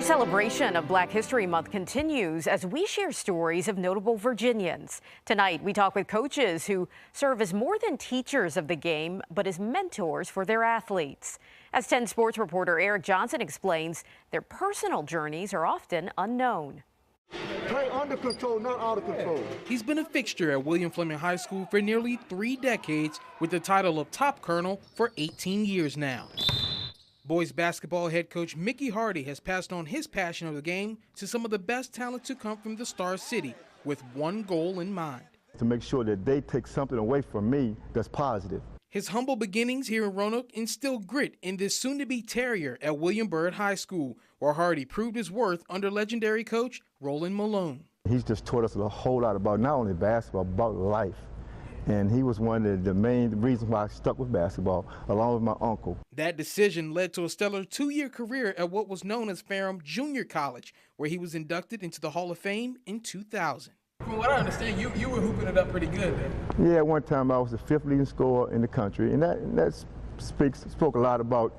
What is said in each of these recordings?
celebration of Black History Month continues as we share stories of notable Virginians. Tonight, we talk with coaches who serve as more than teachers of the game, but as mentors for their athletes. As 10 Sports reporter Eric Johnson explains, their personal journeys are often unknown. Play under control, not out of control. He's been a fixture at William Fleming High School for nearly 3 decades with the title of Top Colonel for 18 years now. Boys basketball head coach Mickey Hardy has passed on his passion of the game to some of the best talent to come from the Star City with one goal in mind. To make sure that they take something away from me that's positive. His humble beginnings here in Roanoke instilled grit in this soon-to-be Terrier at William Byrd High School, where Hardy proved his worth under legendary coach Roland Malone. He's just taught us a whole lot about not only basketball, about life. And he was one of the main reasons why I stuck with basketball, along with my uncle. That decision led to a stellar 2-year career at what was known as Ferrum Junior College, where he was inducted into the Hall of Fame in 2000. From what I understand, you were hooping it up pretty good then. Yeah, at one time I was the 5th leading scorer in the country, and that spoke a lot about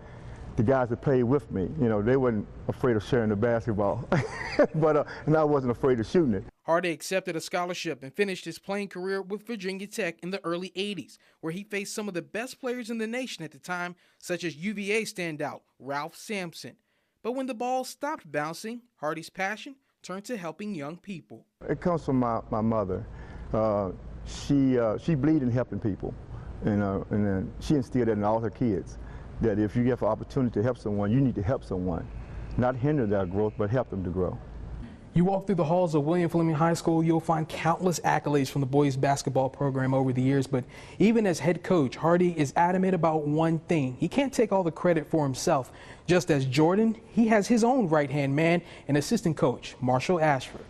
the guys that played with me. You know, they weren't afraid of sharing the basketball, and I wasn't afraid of shooting it. Hardy accepted a scholarship and finished his playing career with Virginia Tech in the early 80s, where he faced some of the best players in the nation at the time, such as UVA standout Ralph Sampson. But when the ball stopped bouncing, Hardy's passion turned to helping young people. It comes from my mother. She believed in helping people, and she instilled that in all her kids, that if you have an opportunity to help someone, you need to help someone. Not hinder their growth, but help them to grow. You walk through the halls of William Fleming High School, you'll find countless accolades from the boys basketball program over the years, but even as head coach, Hardy is adamant about one thing. He can't take all the credit for himself. Just as Jordan, he has his own right-hand man and assistant coach, Marshall Ashford.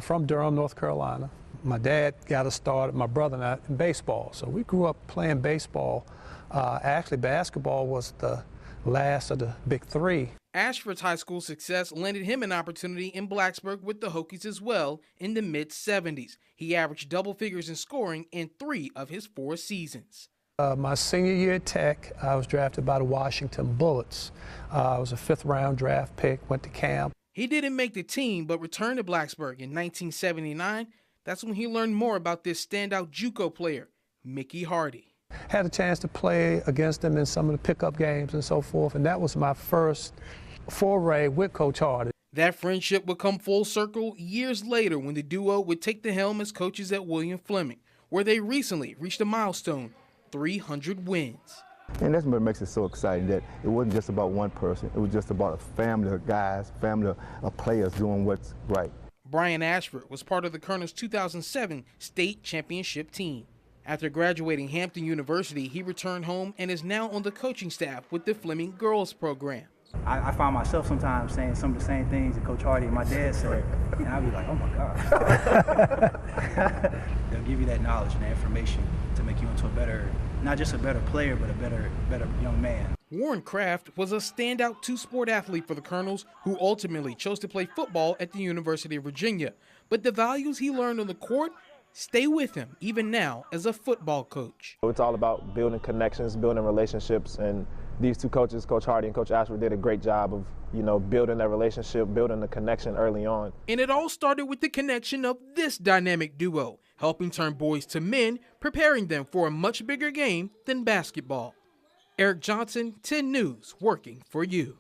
From Durham, North Carolina. My dad got us started, my brother and I, in baseball. So we grew up playing baseball. Actually, basketball was the last of the big 3. Ashford's high school success landed him an opportunity in Blacksburg with the Hokies as well in the mid-70s. He averaged double figures in scoring in 3 of his 4 seasons. My senior year at Tech, I was drafted by the Washington Bullets. I was a 5th-round draft pick, went to camp. He didn't make the team, but returned to Blacksburg in 1979. That's when he learned more about this standout JUCO player, Mickey Hardy. Had a chance to play against him in some of the pickup games and so forth, and that was my first foray with Coach Hardy. That friendship would come full circle years later when the duo would take the helm as coaches at William Fleming, where they recently reached a milestone, 300 wins. And that's what makes it so exciting, that it wasn't just about one person. It was just about a family of guys, family of players doing what's right. Brian Ashford was part of the Colonel's 2007 state championship team. After graduating Hampton University, he returned home and is now on the coaching staff with the Fleming girls program. I find myself sometimes saying some of the same things that Coach Hardy and my dad said, and I'll be like, oh my God. They'll give you that knowledge and that information to make you into a better, not just a better player, but a better young man. Warren Kraft was a standout 2-sport athlete for the Colonels, who ultimately chose to play football at the University of Virginia. But the values he learned on the court stay with him even now as a football coach. It's all about building connections, building relationships, and these 2 coaches, Coach Hardy and Coach Ashford, did a great job of, building that relationship, building the connection early on. And it all started with the connection of this dynamic duo, helping turn boys to men, preparing them for a much bigger game than basketball. Eric Johnson, 10 News, working for you.